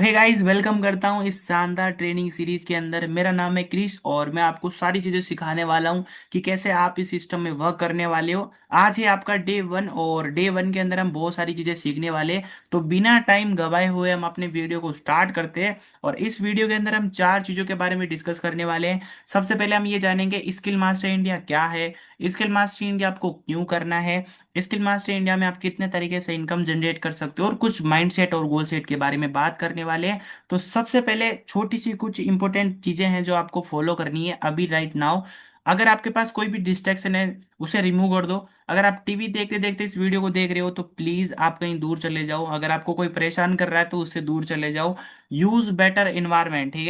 Hey guys, welcome करता हूँ इस शानदार ट्रेनिंग सीरीज के अंदर। मेरा नाम है क्रिश और मैं आपको सारी चीजें सिखाने वाला हूँ कि कैसे आप इस सिस्टम में वर्क करने वाले हो। आज है आपका डे वन और डे वन के अंदर हम बहुत सारी चीजें सीखने वाले हैं। तो बिना टाइम गवाए हुए हम अपने वीडियो को स्टार्ट करते हैं। और इस वीडियो के अंदर हम चार चीजों के बारे में डिस्कस करने वाले हैं। सबसे पहले हम ये जानेंगे स्किल मास्टर इंडिया क्या है, स्किल मास्टर इंडिया आपको क्यों करना है, स्किल मास्टर इंडिया में आप कितने तरीके से इनकम जनरेट कर सकते हो, और कुछ माइंडसेट और गोल सेट के बारे में बात करने वाले हैं। तो सबसे पहले छोटी सी कुछ इंपॉर्टेंट चीजें हैं जो आपको फॉलो करनी है अभी राइट नाउ। अगर आपके पास कोई भी डिस्ट्रैक्शन है उसे रिमूव कर दो। अगर आप टीवी देखते देखते इस वीडियो को देख रहे हो तो प्लीज आप कहीं दूर चले जाओ। अगर आपको कोई परेशान कर रहा है तो उससे दूर चले जाओ। यूज बेटर इन्वायरमेंट, ठीक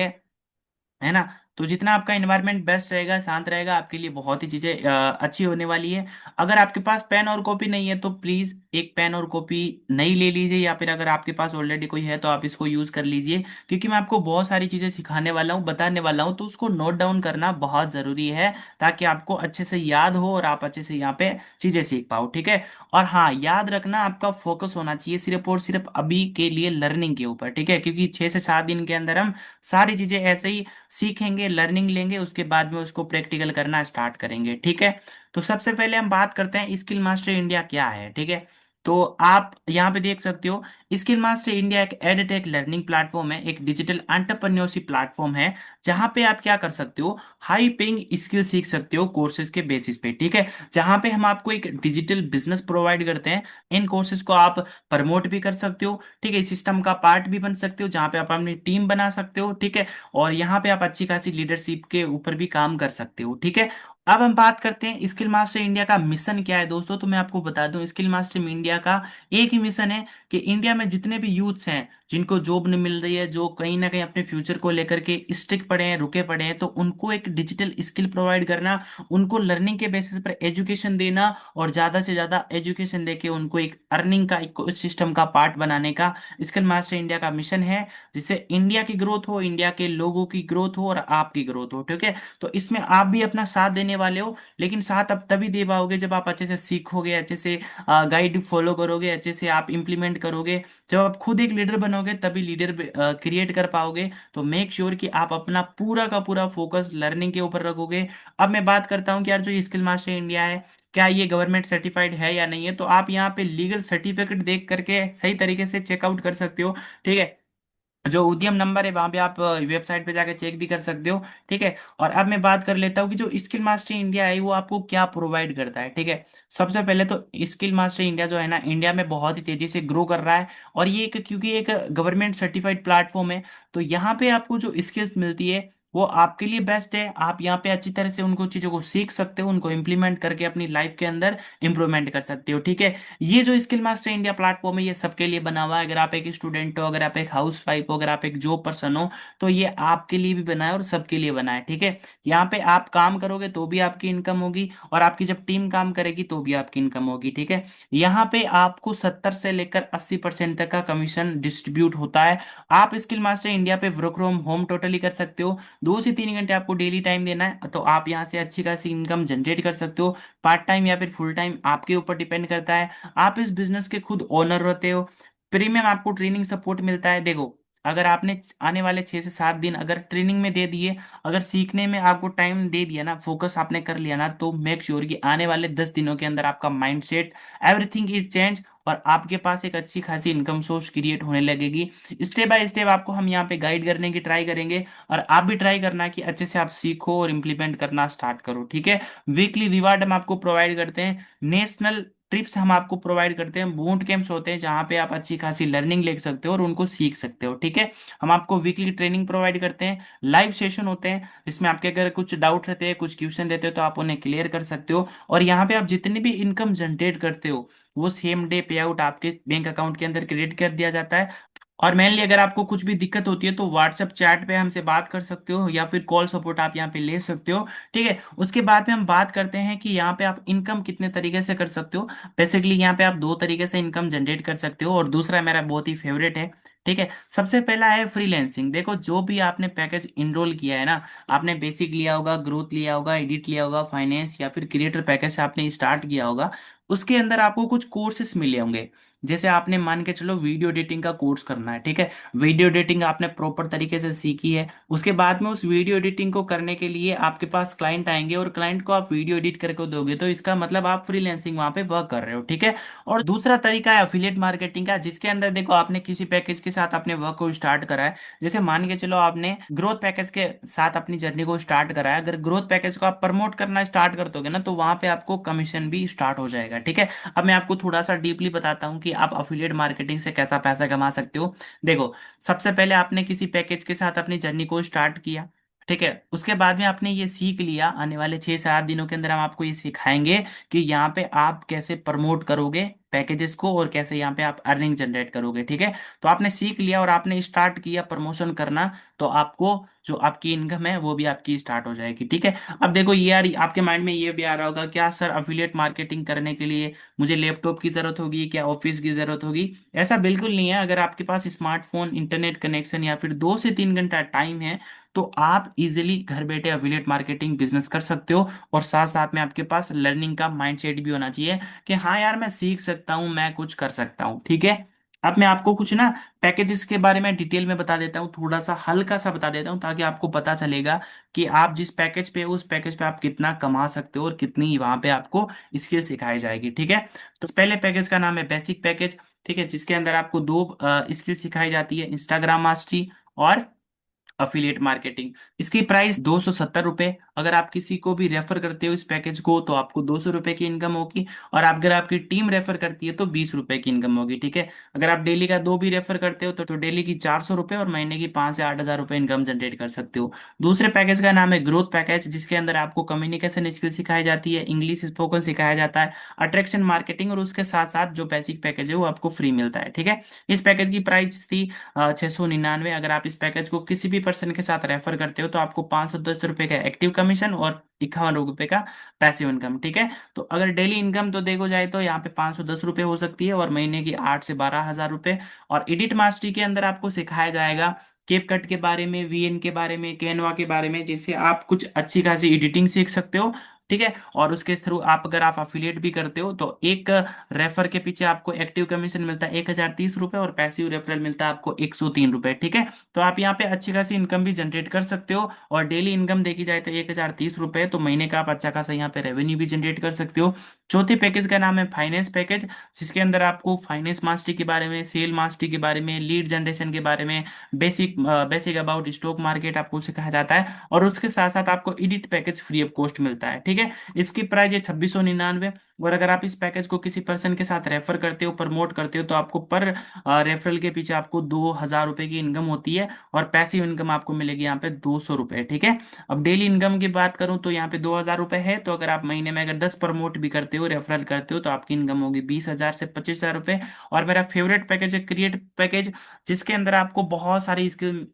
है ना। तो जितना आपका एनवायरनमेंट बेस्ट रहेगा, शांत रहेगा, आपके लिए बहुत ही चीजें अच्छी होने वाली है। अगर आपके पास पेन और कॉपी नहीं है तो प्लीज एक पेन और कॉपी नहीं ले लीजिए, या फिर अगर आपके पास ऑलरेडी कोई है तो आप इसको यूज कर लीजिए, क्योंकि मैं आपको बहुत सारी चीजें सिखाने वाला हूँ, बताने वाला हूँ, तो उसको नोट डाउन करना बहुत जरूरी है ताकि आपको अच्छे से याद हो और आप अच्छे से यहाँ पे चीजें सीख पाओ, ठीक है। और हाँ, याद रखना आपका फोकस होना चाहिए सिर्फ और सिर्फ अभी के लिए लर्निंग के ऊपर, ठीक है, क्योंकि 6 से 7 दिन के अंदर हम सारी चीजें ऐसे ही सीखेंगे, लर्निंग लेंगे, उसके बाद में उसको प्रैक्टिकल करना स्टार्ट करेंगे, ठीक है। तो सबसे पहले हम बात करते हैं स्किल मास्टर इंडिया क्या है, ठीक है। तो आप यहाँ पे देख सकते हो, स्किल मास्टर इंडिया एक एडटेक लर्निंग प्लेटफॉर्म है, एक डिजिटल एंटरप्रेन्योरशिप प्लेटफॉर्म है, जहाँ पे आप क्या कर सकते हो, हाई पेइंग स्किल सीख सकते हो कोर्सेज के बेसिस पे, ठीक है। जहाँ पे हम आपको एक डिजिटल बिजनेस प्रोवाइड करते हैं। इन कोर्सेज को आप प्रमोट भी कर सकते हो, ठीक है, सिस्टम का पार्ट भी बन सकते हो, जहाँ पे आप अपनी टीम बना सकते हो, ठीक है। और यहाँ पे आप अच्छी खासी लीडरशिप के ऊपर भी काम कर सकते हो, ठीक है। अब हम बात करते हैं स्किल मास्टर इंडिया का मिशन क्या है दोस्तों। तो मैं आपको बता दूं, स्किल मास्टर इंडिया का एक ही मिशन है कि इंडिया में जितने भी यूथ्स हैं जिनको जॉब नहीं मिल रही है, जो कहीं ना कहीं अपने फ्यूचर को लेकर के स्टिक पड़े हैं, रुके पड़े हैं, तो उनको एक डिजिटल स्किल प्रोवाइड करना, उनको लर्निंग के बेसिस पर एजुकेशन देना, और ज्यादा से ज्यादा एजुकेशन देके उनको एक अर्निंग का इको सिस्टम का पार्ट बनाने का स्किल मास्टर इंडिया का मिशन है। जिससे इंडिया की ग्रोथ हो, इंडिया के लोगों की ग्रोथ हो और आपकी ग्रोथ हो, ठीक है। तो इसमें आप भी अपना साथ देने वाले हो, लेकिन साथ अब तभी दे पाओगे जब आप अच्छे से सीखोगे, अच्छे से गाइड फॉलो करोगे, अच्छे से आप इंप्लीमेंट करोगे। जब आप खुद एक लीडर बनोगे तभी लीडर क्रिएट कर पाओगे। तो मेक श्योर कि आप अपना पूरा का पूरा फोकस लर्निंग के ऊपर रखोगे। अब मैं बात करता हूँ कि यार जो स्किल मास्टर इंडिया है, क्या ये गवर्नमेंट सर्टिफाइड है या नहीं है। तो आप यहाँ पे लीगल सर्टिफिकेट देख करके सही तरीके से चेकआउट कर सकते हो, ठीक है। जो उद्यम नंबर है वहां पे आप वेबसाइट पे जाकर चेक भी कर सकते हो, ठीक है। और अब मैं बात कर लेता हूँ कि जो स्किल मास्टर इंडिया है वो आपको क्या प्रोवाइड करता है, ठीक है। सबसे पहले तो स्किल मास्टर इंडिया जो है ना, इंडिया में बहुत ही तेजी से ग्रो कर रहा है। और ये एक, क्योंकि एक गवर्नमेंट सर्टिफाइड प्लेटफॉर्म है, तो यहाँ पे आपको जो स्किल्स मिलती है वो आपके लिए बेस्ट है। आप यहाँ पे अच्छी तरह से उनको चीजों को सीख सकते हो, उनको इम्प्लीमेंट करके अपनी लाइफ के अंदर इंप्रूवमेंट कर सकते हो, ठीक है। ये जो स्किल मास्टर इंडिया प्लेटफॉर्म है ये सबके लिए बना हुआ है। अगर आप एक स्टूडेंट हो, अगर आप एक हाउस वाइफ हो, अगर आप एक जॉब पर्सन हो, तो ये आपके लिए भी बना है और सबके लिए बना है, ठीक है। यहाँ पे आप काम करोगे तो भी आपकी इनकम होगी, और आपकी जब टीम काम करेगी तो भी आपकी इनकम होगी, ठीक है। यहाँ पे आपको 70 से लेकर 80% तक का कमीशन डिस्ट्रीब्यूट होता है। आप स्किल मास्टर इंडिया पे वर्क फ्रॉम होम टोटली कर सकते हो। 2 से 3 घंटे आपको डेली टाइम देना है, तो आप यहाँ से अच्छी खासी इनकम जनरेट कर सकते हो। पार्ट टाइम या फिर फुल टाइम आपके ऊपर डिपेंड करता है। आप इस बिजनेस के खुद ओनर होते हो। प्रीमियम आपको ट्रेनिंग सपोर्ट मिलता है। देखो, अगर आपने आने वाले 6 से 7 दिन अगर ट्रेनिंग में दे दिए, अगर सीखने में आपको टाइम दे दिया ना, फोकस आपने कर लिया ना, तो मेक श्योर कि आने वाले 10 दिनों के अंदर आपका mind set, everything is change, और आपके पास एक अच्छी खासी इनकम सोर्स क्रिएट होने लगेगी। स्टेप बाय स्टेप आपको हम यहाँ पे गाइड करने की ट्राई करेंगे, और आप भी ट्राई करना कि अच्छे से आप सीखो और इम्प्लीमेंट करना स्टार्ट करो, ठीक है। वीकली रिवार्ड हम आपको प्रोवाइड करते हैं, नेशनल ट्रिप्स हम आपको प्रोवाइड करते हैं, बूट कैंप्स होते हैं जहाँ पे आप अच्छी खासी लर्निंग ले सकते हो और उनको सीख सकते हो, ठीक है। हम आपको वीकली ट्रेनिंग प्रोवाइड करते हैं, लाइव सेशन होते हैं जिसमें आपके अगर कुछ डाउट रहते हैं, कुछ क्वेश्चन रहते हो तो आप उन्हें क्लियर कर सकते हो। और यहाँ पे आप जितनी भी इनकम जनरेट करते हो वो सेम डे पे आउट आपके बैंक अकाउंट के अंदर क्रेडिट कर दिया जाता है। और मेनली अगर आपको कुछ भी दिक्कत होती है तो व्हाट्सएप चैट पे हमसे बात कर सकते हो, या फिर कॉल सपोर्ट आप यहाँ पे ले सकते हो, ठीक है। उसके बाद में हम बात करते हैं कि यहाँ पे आप इनकम कितने तरीके से कर सकते हो। बेसिकली यहाँ पे आप 2 तरीके से इनकम जनरेट कर सकते हो, और दूसरा मेरा बहुत ही फेवरेट है, ठीक है, सबसे पहला है फ्रीलैंसिंग। देखो जो भी आपने पैकेज इनरोल किया है ना, आपने बेसिक लिया होगा, ग्रोथ लिया होगा, एडिट लिया होगा, फाइनेंस या फिर क्रिएटर पैकेज से आपने स्टार्ट किया होगा, उसके अंदर आपको कुछ कोर्सेस मिले होंगे। जैसे आपने मान के चलो वीडियो एडिटिंग का कोर्स करना है, ठीक है, वीडियो एडिटिंग आपने प्रॉपर तरीके से सीखी है, उसके बाद में उस वीडियो एडिटिंग को करने के लिए आपके पास क्लाइंट आएंगे और क्लाइंट को आप वीडियो एडिट करके दोगे, तो इसका मतलब आप फ्रीलैंसिंग वहां पे वर्क कर रहे हो, ठीक है। और दूसरा तरीका है अफिलिएट मार्केटिंग का, जिसके अंदर देखो आपने किसी पैकेज के साथ अपने वर्क को स्टार्ट करा है। जैसे मान के चलो आपने ग्रोथ पैकेज के साथ अपनी जर्नी को स्टार्ट करा है, अगर ग्रोथ पैकेज को आप प्रमोट करना स्टार्ट कर दोगे ना, तो वहां पे आपको कमीशन भी स्टार्ट हो जाएगा, ठीक है। अब मैं आपको थोड़ा सा डीपली बताता हूँ कि आप अफिलिएट मार्केटिंग से कैसा पैसा कमा सकते हो। देखो, सबसे पहले आपने किसी पैकेज के साथ अपनी जर्नी को स्टार्ट किया, ठीक है, उसके बाद में आपने ये सीख लिया। आने वाले 6 से 8 दिनों के अंदर हम आपको ये सिखाएंगे कि यहाँ पे आप कैसे प्रमोट करोगे पैकेजेस को और कैसे यहाँ पे आप अर्निंग जनरेट करोगे, ठीक है। तो आपने सीख लिया और आपने स्टार्ट किया प्रमोशन करना, तो आपको जो आपकी इनकम है वो भी आपकी स्टार्ट हो जाएगी, ठीक है। अब देखो ये यार, आपके माइंड में ये भी आ रहा होगा, क्या सर अफिलिएट मार्केटिंग करने के लिए मुझे लैपटॉप की जरूरत होगी, क्या ऑफिस की जरूरत होगी? ऐसा बिल्कुल नहीं है। अगर आपके पास स्मार्टफोन, इंटरनेट कनेक्शन या फिर 2 से 3 घंटा टाइम है, तो आप इजिली घर बैठे अफिलिएट मार्केटिंग बिजनेस कर सकते हो। और साथ साथ में आपके पास लर्निंग का माइंडसेट भी होना चाहिए कि हाँ यार मैं सीख सकता हूँ, मैं कुछ कर सकता हूँ, ठीक है। अब मैं आपको कुछ ना पैकेजेस के बारे में डिटेल में बता देता हूँ, थोड़ा सा हल्का सा बता देता हूँ, ताकि आपको पता चलेगा कि आप जिस पैकेज पे हो उस पैकेज पे आप कितना कमा सकते हो और कितनी वहां पे आपको स्किल सिखाई जाएगी, ठीक है। तो पहले पैकेज का नाम है बेसिक पैकेज, ठीक है, जिसके अंदर आपको दो स्किल सिखाई जाती है, इंस्टाग्राम मास्टरी और अफिलिएट मार्केटिंग। इसकी प्राइस 270 रुपये। अगर आप किसी को भी रेफर करते हो इस पैकेज को, तो आपको 200 रुपये की इनकम होगी। और आप अगर आपकी टीम रेफर करती है तो 20 रुपये की इनकम होगी, ठीक है। अगर आप डेली का दो भी रेफर करते हो तो डेली की 400 रुपये और महीने की 5 से 8 हज़ार रुपये इनकम जनरेट कर सकते हो। दूसरे पैकेज का नाम है ग्रोथ पैकेज, जिसके अंदर आपको कम्युनिकेशन स्किल सिखाई जाती है, इंग्लिश स्पोकन सिखाया जाता है, अट्रैक्शन मार्केटिंग, और उसके साथ साथ जो बेसिक पैकेज है वो आपको फ्री मिलता है, ठीक है। इस पैकेज की प्राइस थी 699। अगर आप इस पैकेज को किसी भी पर्सन के साथ रेफर करते हो तो आपको 510 रुपये का एक्टिव कमीशन और 51 रुपये का पैसिव इनकम, ठीक है। तो अगर डेली इनकम तो देखो जाए तो यहाँ पे 510 रुपये हो सकती है और महीने की 8 से 12 हज़ार रुपये। और एडिट मास्टरी के अंदर आपको सिखाया जाएगा केप कट के बारे में, वीएन के बारे में, कैनवा के बारे में, जिससे आप कुछ अच्छी खासी एडिटिंग सीख सकते हो, ठीक है। और उसके थ्रू आप अगर आप अफिलिएट भी करते हो तो एक रेफर के पीछे आपको एक्टिव कमीशन मिलता है 1030 रुपये और पैसिव रेफरल मिलता है आपको 103 रुपये, ठीक है। तो आप यहाँ पे अच्छी खासी इनकम भी जनरेट कर सकते हो। और डेली इनकम देखी जाए तो 1030 रुपये, तो महीने का आप अच्छा खासा यहाँ पे रेवेन्यू भी जनरेट कर सकते हो। चौथे पैकेज का नाम है फाइनेंस पैकेज, जिसके अंदर आपको फाइनेंस मास्टरी के बारे में, सेल मास्टरी के बारे में, लीड जनरेशन के बारे में, basic basic about stock market आपको सिखाया जाता है। और उसके साथ साथ आपको edit package free of cost मिलता है, ठीक है। इसकी प्राइस है 2699। और अगर आप इस पैकेज को किसी पर्सन के साथ रेफर करते हो, प्रमोट करते हो, तो आपको पर रेफरल के पीछे आपको 2000 रुपये की इनकम होती है और पैसिव इनकम आपको मिलेगी यहाँ पे 200 रुपये, ठीक है। अब डेली इनकम की बात करूँ तो यहाँ पे 2000 रुपये है, तो अगर आप महीने में अगर 10 प्रमोट भी करते हो, रेफरल करते हो, तो आपकी इनकम होगी 20,000 से 25,000 रुपये। और मेरा फेवरेट पैकेज है क्रिएट पैकेज, जिसके अंदर आपको बहुत सारी स्किल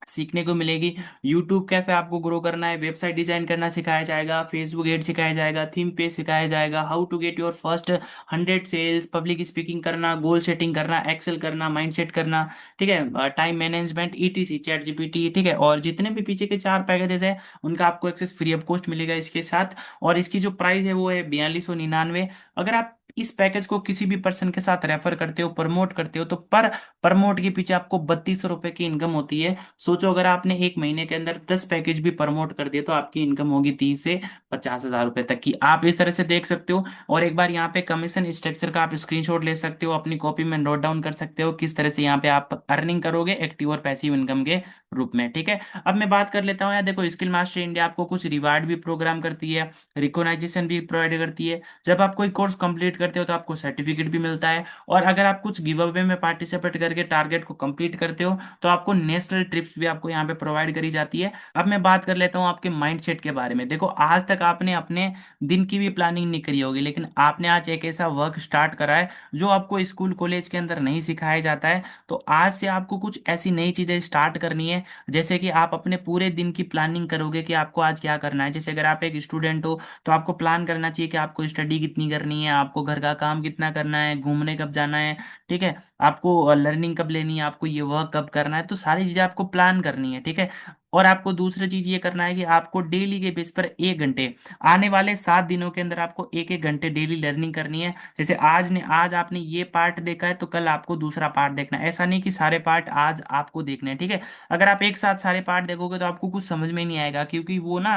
सीखने को मिलेगी। यूट्यूब कैसे आपको ग्रो करना है, वेबसाइट डिजाइन करना सिखाया जाएगा, फेसबुक एड सिखाया जाएगा, थीम पेज सिखाया जाएगा, how to get your first 100 sales, public speaking करना, गोल सेटिंग करना, एक्सेल करना, माइंडसेट करना, ठीक है, time management, ETC, ChatGPT, ठीक है। और जितने भी पीछे के 4 पैकेजेस है उनका आपको एक्सेस फ्री ऑफ कॉस्ट मिलेगा इसके साथ। और इसकी जो प्राइस है वो है 4299। अगर आप इस पैकेज को किसी भी पर्सन के साथ रेफर करते हो, प्रमोट करते हो, तो पर प्रमोट के पीछे आपको 3200 रुपये की इनकम होती है। सोचो अगर आपने एक महीने के अंदर 10 पैकेज भी प्रमोट कर दिए तो आपकी इनकम होगी 30 से 50 हज़ार रुपए तक की, आप इस तरह से देख सकते हो। और एक बार यहाँ पे कमीशन स्ट्रक्चर का आप स्क्रीनशॉट ले सकते हो, अपनी कॉपी में नोट डाउन कर सकते हो किस तरह से यहाँ पे आप अर्निंग करोगे एक्टिव और पैसिव इनकम के रूप में, ठीक है। अब मैं बात कर लेता हूँ यार, देखो स्किल मास्टर इंडिया आपको कुछ रिवार्ड भी प्रोग्राम करती है, रिकॉग्नाइजेशन भी प्रोवाइड करती है। जब आप कोई कोर्स कंप्लीट करते हो तो आपको सर्टिफिकेट भी मिलता है। और अगर आप कुछ गिव अवे में पार्टिसिपेट करके टारगेट को कंप्लीट करते हो तो आपको नेशनल ट्रिप्स भी आपको यहाँ पे प्रोवाइड करी जाती है। अब मैं बात कर लेता हूँ आपके माइंडसेट के बारे में। देखो आज तक आपने अपने दिन की भी प्लानिंग नहीं करी होगी, लेकिन आपने आज एक ऐसा वर्क स्टार्ट करा है जो आपको स्कूल कॉलेज के अंदर नहीं सिखाया जाता है। तो आज से आपको कुछ ऐसी नई चीजें स्टार्ट करनी है, जैसे कि आप अपने पूरे दिन की प्लानिंग करोगे कि आपको आज क्या करना है। जैसे अगर आप एक स्टूडेंट हो तो आपको प्लान करना चाहिए कि आपको स्टडी कितनी करनी करनी है, आपको घर का काम कितना करना है, घूमने कब जाना है, ठीक है, आपको लर्निंग कब लेनी है, आपको ये वर्क कब करना है, तो सारी चीजें आपको प्लान करनी है, ठीक है। और आपको दूसरी चीज ये करना है कि आपको डेली के बेस पर 1 घंटे, आने वाले 7 दिनों के अंदर आपको 1 1 घंटे डेली लर्निंग करनी है। जैसे आज आपने ये पार्ट देखा है तो कल आपको दूसरा पार्ट देखना है, ऐसा नहीं कि सारे पार्ट आज आपको देखने हैं, ठीक है। अगर आप एक साथ सारे पार्ट देखोगे तो आपको कुछ समझ में ही नहीं आएगा, क्योंकि वो ना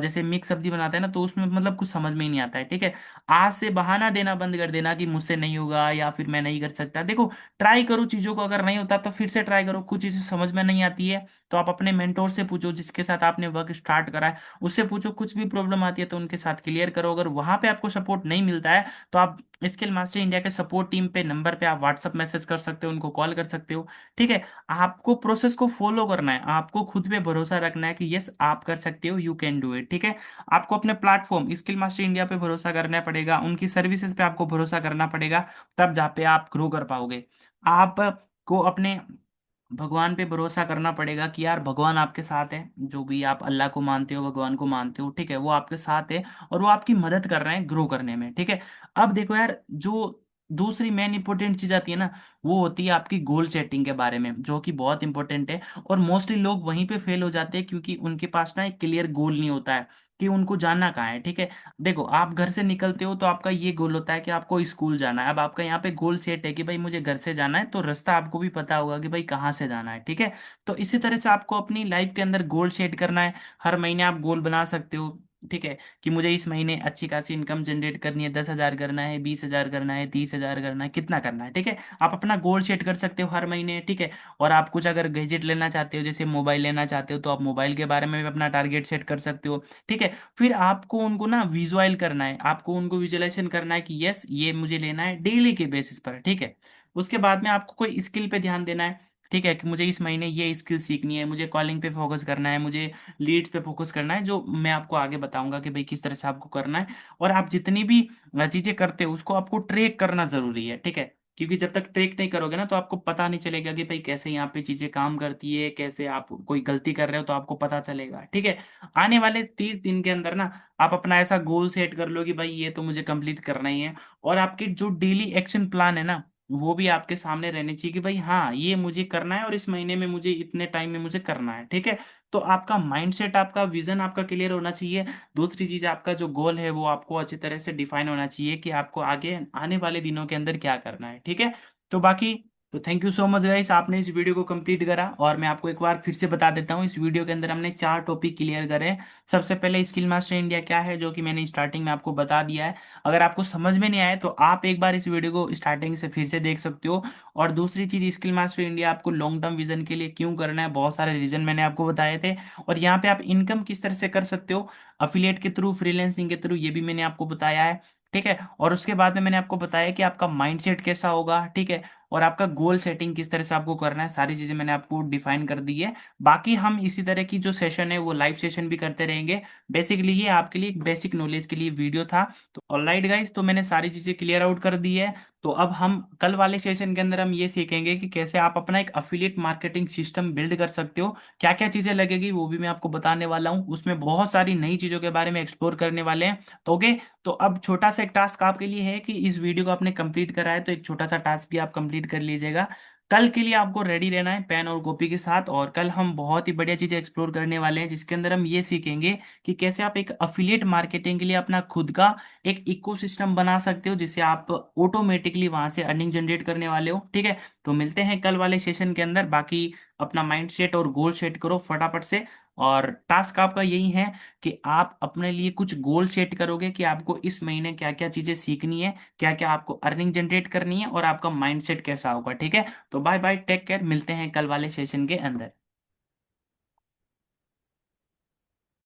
जैसे मिक्स सब्जी बनाते हैं ना, तो उसमें मतलब कुछ समझ में ही नहीं आता है, ठीक है। आज से बहाना देना बंद कर देना कि मुझसे नहीं होगा या फिर मैं नहीं कर सकता। देखो, ट्राई करो चीजों को, अगर नहीं होता तो फिर से ट्राई करो। कुछ चीजें समझ में नहीं आती है तो आप अपने मेंटोर से पूछो, जिसके साथ आपने वर्क स्टार्ट करा है उससे पूछो। कुछ भी प्रॉब्लम आती है तो उनके साथ क्लियर करो। अगर वहां पे आपको सपोर्ट नहीं मिलता है तो आप स्किल मास्टर इंडिया के सपोर्ट टीम पे नंबर पे आप व्हाट्सअप मैसेज कर सकते हो, उनको कॉल कर सकते हो, ठीक है। आपको प्रोसेस को फॉलो करना है, आपको खुद पे भरोसा रखना है कि यस आप कर सकते हो, यू कैन डू इट, ठीक है। आपको अपने प्लेटफॉर्म स्किल मास्टर इंडिया पे भरोसा करना पड़ेगा, उनकी सर्विसेज पे आपको भरोसा करना पड़ेगा, तब जहाँ पे आप ग्रो कर पाओगे। आपको अपने भगवान पे भरोसा करना पड़ेगा कि यार भगवान आपके साथ है, जो भी आप अल्लाह को मानते हो, भगवान को मानते हो, ठीक है, वो आपके साथ है और वो आपकी मदद कर रहे हैं ग्रो करने में, ठीक है। अब देखो यार, जो दूसरी मेन इंपॉर्टेंट चीज आती है ना, वो होती है आपकी गोल सेटिंग के बारे में, जो कि बहुत इंपॉर्टेंट है। और मोस्टली लोग वहीं पे फेल हो जाते हैं क्योंकि उनके पास ना एक क्लियर गोल नहीं होता है कि उनको जाना कहाँ है, ठीक है। देखो, आप घर से निकलते हो तो आपका ये गोल होता है कि आपको स्कूल जाना है। अब आपका यहाँ पे गोल सेट है कि भाई मुझे घर से जाना है, तो रास्ता आपको भी पता होगा कि भाई कहाँ से जाना है, ठीक है। तो इसी तरह से आपको अपनी लाइफ के अंदर गोल सेट करना है। हर महीने आप गोल बना सकते हो, ठीक है, कि मुझे इस महीने अच्छी खासी इनकम जनरेट करनी है, 10,000 करना है, 20,000 करना है, 30,000 करना है, कितना करना है, ठीक है। आप अपना गोल सेट कर सकते हो हर महीने, ठीक है। और आप कुछ अगर गैजेट लेना चाहते हो, जैसे मोबाइल लेना चाहते हो, तो आप मोबाइल के बारे में भी अपना टारगेट सेट कर सकते हो, ठीक है। फिर आपको उनको ना विजुअल करना है, आपको उनको विजुअलाइजेशन करना है कि यस ये मुझे लेना है डेली के बेसिस पर, ठीक है। उसके बाद में आपको कोई स्किल पे ध्यान देना है, ठीक है, कि मुझे इस महीने ये स्किल सीखनी है, मुझे कॉलिंग पे फोकस करना है, मुझे लीड्स पे फोकस करना है, जो मैं आपको आगे बताऊंगा कि भाई किस तरह से आपको करना है। और आप जितनी भी चीजें करते हो उसको आपको ट्रैक करना जरूरी है, ठीक है। क्योंकि जब तक ट्रैक नहीं करोगे ना तो आपको पता नहीं चलेगा कि भाई कैसे यहाँ पे चीजें काम करती है, कैसे आप कोई गलती कर रहे हो तो आपको पता चलेगा, ठीक है। आने वाले 30 दिन के अंदर ना आप अपना ऐसा गोल सेट कर लो कि भाई ये तो मुझे कंप्लीट करना ही है। और आपके जो डेली एक्शन प्लान है ना, वो भी आपके सामने रहने चाहिए कि भाई हाँ ये मुझे करना है और इस महीने में मुझे इतने टाइम में मुझे करना है, ठीक है। तो आपका माइंडसेट, आपका विजन आपका क्लियर होना चाहिए। दूसरी चीज, आपका जो गोल है वो आपको अच्छी तरह से डिफाइन होना चाहिए कि आपको आगे आने वाले दिनों के अंदर क्या करना है, ठीक है। तो बाकी, तो thank you so much guys, आपने इस वीडियो को कंप्लीट करा। और मैं आपको एक बार फिर से बता देता हूँ, इस वीडियो के अंदर हमने 4 टॉपिक क्लियर करे। सबसे पहले स्किल मास्टर इंडिया क्या है, जो कि मैंने स्टार्टिंग में आपको बता दिया है। अगर आपको समझ में नहीं आया तो आप एक बार इस वीडियो को स्टार्टिंग से फिर से देख सकते हो। और दूसरी चीज, स्किल मास्टर इंडिया आपको लॉन्ग टर्म विजन के लिए क्यों करना है, बहुत सारे रीजन मैंने आपको बताए थे। और यहाँ पे आप इनकम किस तरह से कर सकते हो, अफिलिएट के थ्रू, फ्रीलैंसिंग के थ्रू, ये भी मैंने आपको बताया है, ठीक है। और उसके बाद में मैंने आपको बताया कि आपका माइंडसेट कैसा होगा, ठीक है, और आपका गोल सेटिंग किस तरह से आपको करना है, सारी चीजें मैंने आपको डिफाइन कर दी है। बाकी हम इसी तरह की जो सेशन है वो लाइव सेशन भी करते रहेंगे। बेसिकली ये आपके लिए एक बेसिक नॉलेज के लिए वीडियो था। तो ऑलराइट गाइस, तो मैंने सारी चीजें क्लियर आउट कर दी है। तो अब हम कल वाले सेशन के अंदर हम ये सीखेंगे कि कैसे आप अपना एक अफिलिएट मार्केटिंग सिस्टम बिल्ड कर सकते हो। क्या क्या चीजें लगेगी वो भी मैं आपको बताने वाला हूँ, उसमें बहुत सारी नई चीजों के बारे में एक्सप्लोर करने वाले हैं। तो ओके, तो अब छोटा सा एक टास्क आपके लिए है कि इस वीडियो को आपने कंप्लीट करा है तो एक छोटा सा टास्क भी आप कंप्लीट कर लीजिएगा। कल के लिए आपको रेडी रहना है पेन और कॉपी के साथ। और कल हम बहुत ही बढ़िया चीजें एक्सप्लोर करने वाले हैं, जिसके अंदर हम ये सीखेंगे कि कैसे आप एक अफिलिएट मार्केटिंग के लिए अपना खुद का एक इकोसिस्टम बना सकते हो, जिससे आप ऑटोमेटिकली वहां से अर्निंग जनरेट करने वाले हो, ठीक है। तो मिलते हैं कल वाले सेशन के अंदर। बाकी अपना माइंड सेट और गोल सेट करो फटाफट से। और टास्क आपका यही है कि आप अपने लिए कुछ गोल सेट करोगे कि आपको इस महीने क्या क्या चीजें सीखनी है, क्या क्या आपको अर्निंग जनरेट करनी है और आपका माइंडसेट कैसा होगा, ठीक है। तो बाय बाय, टेक केयर, मिलते हैं कल वाले सेशन के अंदर।